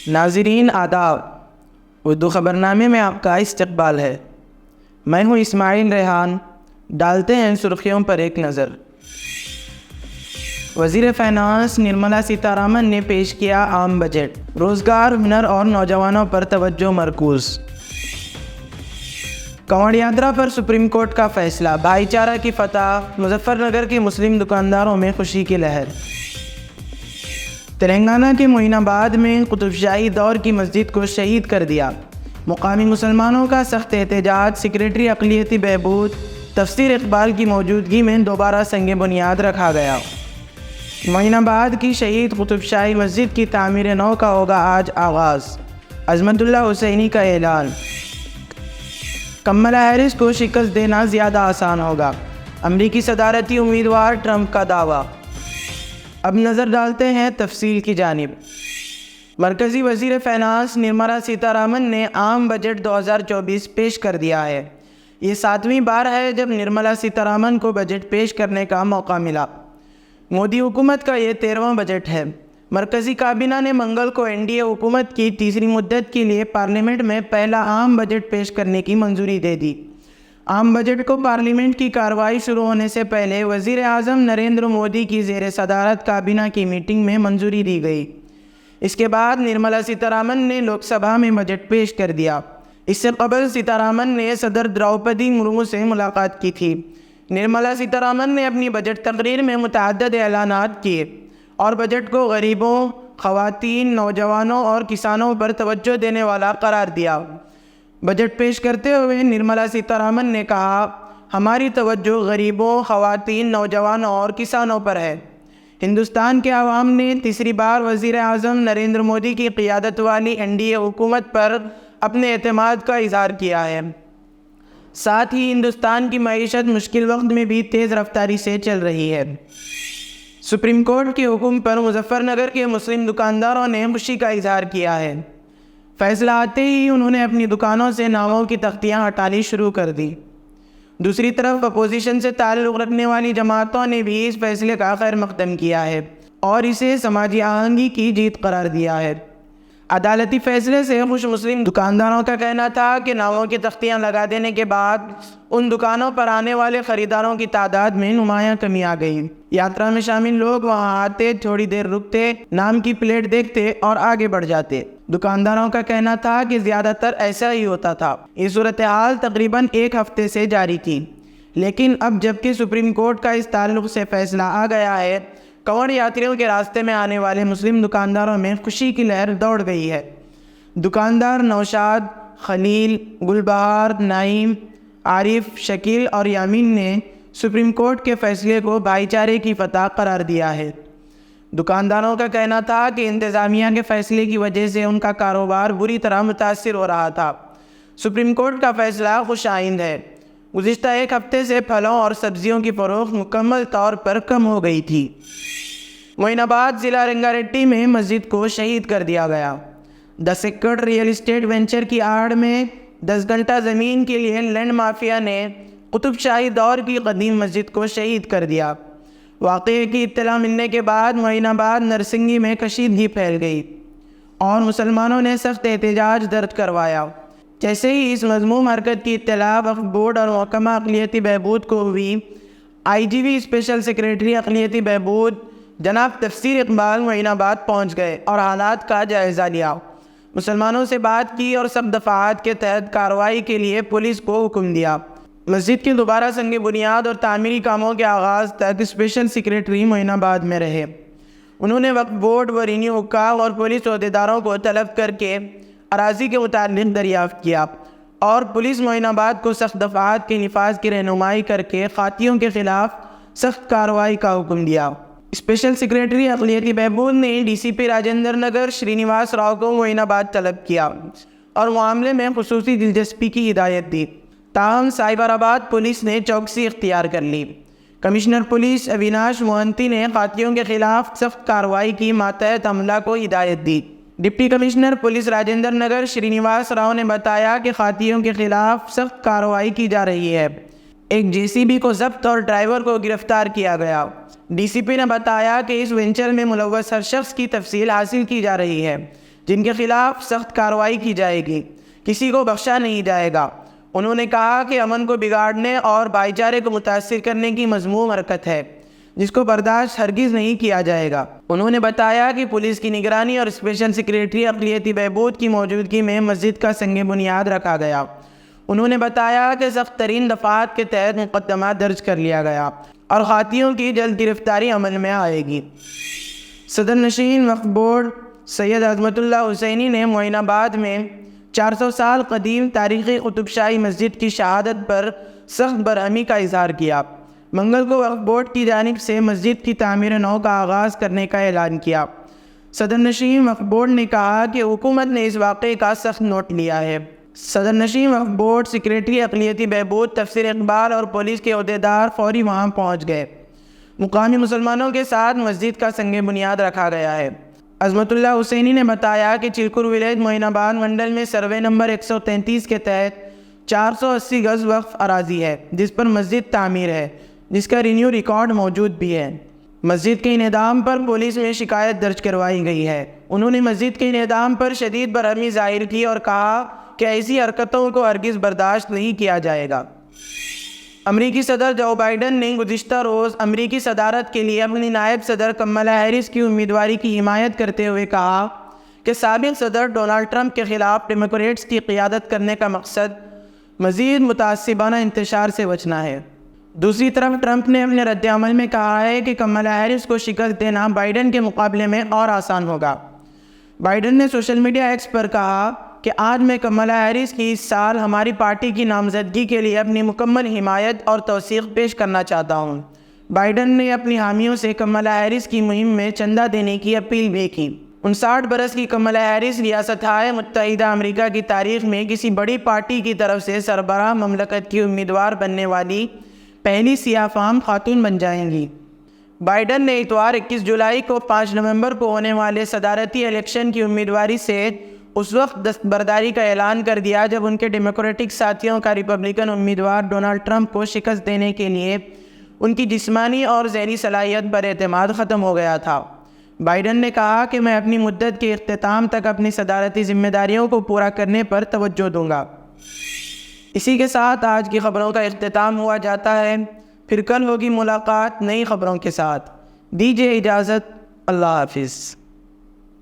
ناظرین آداب، اردو خبرنامے میں آپ کا استقبال ہے۔ میں ہوں اسماعیل ریحان۔ ڈالتے ہیں سرخیوں پر ایک نظر۔ وزیر فائنانس نرملا سیتارمن نے پیش کیا عام بجٹ، روزگار، ہنر اور نوجوانوں پر توجہ مرکوز۔ کنوڑ یاترا پر سپریم کورٹ کا فیصلہ، بھائی چارہ کی فتح، مظفر نگر کے مسلم دکانداروں میں خوشی کی لہر۔ تلنگانہ کے معین آباد میں قطب شاہی دور کی مسجد کو شہید کر دیا، مقامی مسلمانوں کا سخت احتجاج، سیکریٹری اقلیتی بہبود تفسیر اقبال کی موجودگی میں دوبارہ سنگ بنیاد رکھا گیا۔ معین آباد کی شہید قطب شاہی مسجد کی تعمیر نو کا ہوگا آج آغاز، عظمت اللہ حسینی کا اعلان۔ کملا ہیرس کو شکست دینا زیادہ آسان ہوگا، امریکی صدارتی امیدوار ٹرمپ کا دعویٰ۔ اب نظر ڈالتے ہیں تفصیل کی جانب۔ مرکزی وزیر فائنانس نرملا سیتارمن نے عام بجٹ 2024 پیش کر دیا ہے۔ یہ 7ویں بار ہے جب نرملا سیتارمن کو بجٹ پیش کرنے کا موقع ملا۔ مودی حکومت کا یہ 13واں بجٹ ہے۔ مرکزی کابینہ نے منگل کو NDA حکومت کی تیسری مدت کے لیے پارلیمنٹ میں پہلا عام بجٹ پیش کرنے کی منظوری دے دی۔ عام بجٹ کو پارلیمنٹ کی کارروائی شروع ہونے سے پہلے وزیر اعظم نریندر مودی کی زیر صدارت کابینہ کی میٹنگ میں منظوری دی گئی۔ اس کے بعد نرملا سیتارمن نے لوک سبھا میں بجٹ پیش کر دیا۔ اس سے قبل سیتارمن نے صدر دروپدی مرمو سے ملاقات کی تھی۔ نرملا سیتارمن نے اپنی بجٹ تقریر میں متعدد اعلانات کیے اور بجٹ کو غریبوں، خواتین، نوجوانوں اور کسانوں پر توجہ دینے والا قرار دیا۔ بجٹ پیش کرتے ہوئے نرملا سیتارمن نے کہا، ہماری توجہ غریبوں، خواتین، نوجوانوں اور کسانوں پر ہے۔ ہندوستان کے عوام نے تیسری بار وزیر اعظم نریندر مودی کی قیادت والی NDA حکومت پر اپنے اعتماد کا اظہار کیا ہے۔ ساتھ ہی ہندوستان کی معیشت مشکل وقت میں بھی تیز رفتاری سے چل رہی ہے۔ سپریم کورٹ کے حکم پر مظفر نگر کے مسلم دکانداروں نے خوشی کا اظہار کیا ہے۔ فیصلہ آتے ہی انہوں نے اپنی دکانوں سے ناموں کی تختیاں ہٹانی شروع کر دی۔ دوسری طرف اپوزیشن سے تعلق رکھنے والی جماعتوں نے بھی اس فیصلے کا خیر مقدم کیا ہے اور اسے سماجی آہنگی کی جیت قرار دیا ہے۔ عدالتی فیصلے سے خوش مسلم دکانداروں کا کہنا تھا کہ ناموں کی تختیاں لگا دینے کے بعد ان دکانوں پر آنے والے خریداروں کی تعداد میں نمایاں کمی آ گئی۔ یاترا میں شامل لوگ وہاں آتے، تھوڑی دیر رکتے، نام کی پلیٹ دیکھتے اور آگے بڑھ جاتے۔ دکانداروں کا کہنا تھا کہ زیادہ تر ایسا ہی ہوتا تھا۔ یہ صورتحال تقریباً 1 ہفتے سے جاری تھی، لیکن اب جبکہ سپریم کورٹ کا اس تعلق سے فیصلہ آ گیا ہے، کنوڑ یاتریوں کے راستے میں آنے والے مسلم دکانداروں میں خوشی کی لہر دوڑ گئی ہے۔ دکاندار نوشاد، خلیل، گلبہار، نعیم، عارف، شکیل اور یامین نے سپریم کورٹ کے فیصلے کو بھائی چارے کی فتح قرار دیا ہے۔ دکانداروں کا کہنا تھا کہ انتظامیہ کے فیصلے کی وجہ سے ان کا کاروبار بری طرح متاثر ہو رہا تھا۔ سپریم کورٹ کا فیصلہ خوش آئند ہے۔ گزشتہ 1 ہفتے سے پھلوں اور سبزیوں کی فروخت مکمل طور پر کم ہو گئی تھی۔ معین آباد ضلع رنگا ریڈی میں مسجد کو شہید کر دیا گیا۔ 10 ایکڑ ریئل اسٹیٹ وینچر کی آڑ میں 10 گھنٹہ زمین کے لیے لینڈ مافیا نے قطب شاہی دور کی قدیم مسجد کو شہید کر دیا۔ واقعے کی اطلاع ملنے کے بعد معین آباد نرسنگی میں کشیدگی پھیل گئی اور مسلمانوں نے سخت احتجاج درج کروایا۔ جیسے ہی اس مذموم حرکت کی اطلاع وقف بورڈ اور محکمہ اقلیتی بہبود کو ہوئی، IGV اسپیشل سیکریٹری اقلیتی بہبود جناب تفسیر اقبال معین آباد پہنچ گئے اور حالات کا جائزہ لیا۔ مسلمانوں سے بات کی اور سب دفعات کے تحت کارروائی کے لیے پولیس کو حکم دیا۔ مسجد کے دوبارہ سنگ بنیاد اور تعمیری کاموں کے آغاز تک اسپیشل سیکریٹری معین آباد میں رہے۔ انہوں نے وقف بورڈ و رینیو حکام اور پولیس عہدیداروں کو طلب کر کے اراضی کے متعلق دریافت کیا اور پولیس معین آباد کو سخت دفعات کے نفاذ کی رہنمائی کر کے خاطیوں کے خلاف سخت کارروائی کا حکم دیا۔ اسپیشل سیکریٹری اقلیتی بہبود نے DCP راجندر نگر شرینیواس راؤ کو معین آباد طلب کیا اور معاملے میں خصوصی دلچسپی کی ہدایت دی۔ تاہم سائبر آباد پولیس نے چوکسی اختیار کر لی۔ کمشنر پولیس اویناش موہنتی نے خاطیوں کے خلاف سخت کارروائی کی ماتحت عملہ کو ہدایت دی۔ Deputy commissioner police Rajendra Nagar Srinivas Rao نے بتایا کہ خاطیوں کے خلاف سخت کارروائی کی جا رہی ہے۔ ایک JCB کو ضبط اور ڈرائیور کو گرفتار کیا گیا۔ DCP نے بتایا کہ اس وینچر میں ملوث ہر شخص کی تفصیل حاصل کی جا رہی ہے۔ جن کے خلاف سخت کارروائی کی جائے گی، کسی کو بخشا نہیں جائے گا۔ انہوں نے کہا کہ امن کو بگاڑنے اور بھائی چارے کو متاثر کرنے کی مذموم حرکت ہے جس کو برداشت ہرگز نہیں کیا جائے گا۔ انہوں نے بتایا کہ پولیس کی نگرانی اور اسپیشل سیکریٹری اقلیتی بہبود کی موجودگی میں مسجد کا سنگ بنیاد رکھا گیا۔ انہوں نے بتایا کہ سخت ترین دفعات کے تحت مقدمہ درج کر لیا گیا اور قاتلوں کی جلد گرفتاری عمل میں آئے گی۔ صدر نشین وقف بورڈ سید عظمت اللہ حسینی نے معین آباد میں 400 سال قدیم تاریخی قطب شاہی مسجد کی شہادت پر سخت برہمی کا اظہار کیا۔ منگل کو وقف بورڈ کی جانب سے مسجد کی تعمیر نو کا آغاز کرنے کا اعلان کیا۔ صدر نشین وقف بورڈ نے کہا کہ حکومت نے اس واقعے کا سخت نوٹ لیا ہے۔ صدر نشین وقف بورڈ سیکریٹری اقلیتی بہبود تفسیر اقبال اور پولیس کے عہدیدار فوری وہاں پہنچ گئے۔ مقامی مسلمانوں کے ساتھ مسجد کا سنگ بنیاد رکھا گیا ہے۔ عظمت اللہ حسینی نے بتایا کہ چلکور ولیج معین آباد منڈل میں سروے نمبر 133 کے تحت 480 گز وقف اراضی ہے جس پر مسجد تعمیر ہے، جس کا رینیو ریکارڈ موجود بھی ہے۔ مسجد کے انہدام پر پولیس میں شکایت درج کروائی گئی ہے۔ انہوں نے مسجد کے انہدام پر شدید برہمی ظاہر کی اور کہا کہ ایسی حرکتوں کو ہرگز برداشت نہیں کیا جائے گا۔ امریکی صدر جو بائیڈن نے گزشتہ روز امریکی صدارت کے لیے اپنی نائب صدر کملا ہیرس کی امیدواری کی حمایت کرتے ہوئے کہا کہ سابق صدر ڈونلڈ ٹرمپ کے خلاف ڈیموکریٹس کی قیادت کرنے کا مقصد مزید متعصبانہ انتشار سے بچنا ہے۔ دوسری طرف ٹرمپ نے اپنے رد عمل میں کہا ہے کہ کملا ہیرس کو شکست دینا بائیڈن کے مقابلے میں اور آسان ہوگا۔ بائیڈن نے سوشل میڈیا ایکس پر کہا کہ آج میں کملا ہیرس کی اس سال ہماری پارٹی کی نامزدگی کے لیے اپنی مکمل حمایت اور توثیق پیش کرنا چاہتا ہوں۔ بائیڈن نے اپنی حامیوں سے کملا ہیرس کی مہم میں چندہ دینے کی اپیل بھی کی۔ 59 برس کی کملا ہیرس ریاستہائے متحدہ امریکہ کی تاریخ میں کسی بڑی پارٹی کی طرف سے سربراہ مملکت کی امیدوار بننے والی پہلی سیاہ فام خاتون بن جائیں گی۔ بائیڈن نے اتوار 21 جولائی کو 5 نومبر کو ہونے والے صدارتی الیکشن کی امیدواری سے اس وقت دستبرداری کا اعلان کر دیا جب ان کے ڈیموکریٹک ساتھیوں کا ریپبلکن امیدوار ڈونلڈ ٹرمپ کو شکست دینے کے لیے ان کی جسمانی اور ذہنی صلاحیت پر اعتماد ختم ہو گیا تھا۔ بائیڈن نے کہا کہ میں اپنی مدت کے اختتام تک اپنی صدارتی ذمہ داریوں کو پورا کرنے پر توجہ دوں گا۔ اسی کے ساتھ آج کی خبروں کا اختتام ہوا جاتا ہے۔ پھر کل ہوگی ملاقات نئی خبروں کے ساتھ۔ دیجیے اجازت۔ اللہ حافظ۔